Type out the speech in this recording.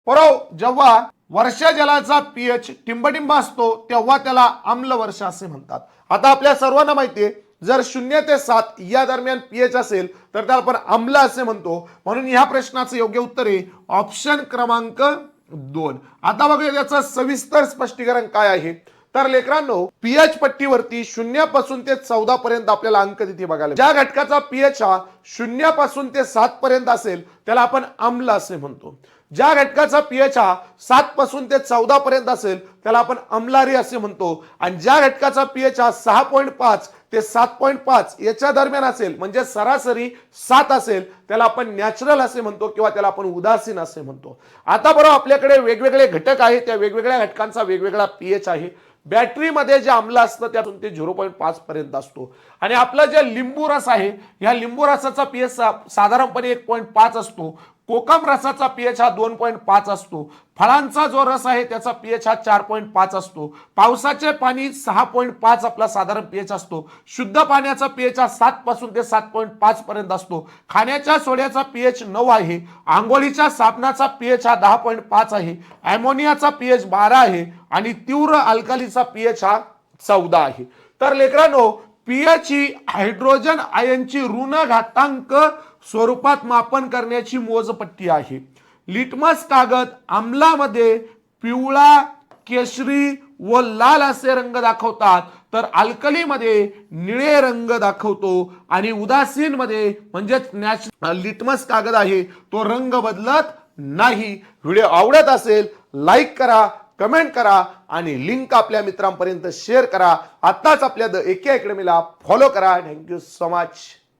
परंतु जेव्हा वर्षा जलाचा पीएच टिंबटिंब असतो तेव्हा त्याला आम्ल वर्ष असे म्हणतात। आता आपल्या सर्वांना माहिती आहे जर 0 ते 7 या दरम्यान पीएच असेल तर त्याला आपण आम्ल असे म्हणतो। म्हणून ह्या प्रश्नाचं योग्य उत्तर आहे ऑप्शन क्रमांक 2। आता बघूया त्याचं सविस्तर स्पष्टीकरण काय आहे। तर लेकरांनो पीएच पट्टीवरती 0 पासून ते 14 पर्यंत आपल्याला अंक तिथे बघायला, ज्या घटकाचा पीएच हा 0 पासून ते 7 पर्यंत असेल त्याला आपण आम्ल असे म्हणतो। ज्या घटकाचा पीएच हा 7 पासून ते 14 पर्यंत असेल त्याला आपण अम्लारी असे म्हणतो। आणि ज्या घटकाचा पीएच हा 6.5 ते 7.5 याच्या दरम्यान असेल म्हणजे सरासरी 7 असेल त्याला आपण नॅचरल असे म्हणतो किंवा त्याला आपण उदासीन असे म्हणतो। आता बरोबर आपल्याकडे वेगवेगळे घटक आहेत, त्या वेगवेगळ्या घटकांचा वेगवेगळा पीएच आहे। बॅटरीमध्ये जे आम्ल असतं त्यातून ते 0.5 पर्यंत असतो। आणि आपला जे लिंबू रस आहे या लिंबू रसाचा पीएच साधारणपणे 1.5 असतो। कोकम रसाचा पीएच हा 2.5 असतो। फळांचा जो रस आहे त्याचा पीएच हा 4.5 असतो। पावसाचे पाणी 6.5 आपला साधारण पीएच असतो। शुद्ध पाण्याचा पीएच हा 7 पासून ते 7.5 पर्यंत असतो। खाण्याच्या सोड्याचा पीएच 9 आहे। आंघोळीच्या साबणाचा पीएच हा 10.5 आहे। अमोनियाचा पीएच 12 आहे आणि तीव्र अल्कलीचा पीएच हा 14 आहे। तर लेकरांनो पीएच ही हायड्रोजन आयनची ऋण घातांक स्वरूपात मापन करण्याची मोजपट्टी आहे। लिटमस कागद आम्लामध्ये पिवळा, केशरी व लाल असे रंग दाखवतात तर अल्कलीमध्ये निळे रंग दाखवतो आणि उदासीन मध्ये म्हणजेच लिटमस कागद आहे तो रंग बदलत नाही। व्हिडिओ आवडत असेल लाईक करा, कमेंट करा आणि लिंक आपल्या मित्रांपर्यंत शेअर करा। आताच आपल्या द एके अकॅडमीला फॉलो करा। Thank you so much.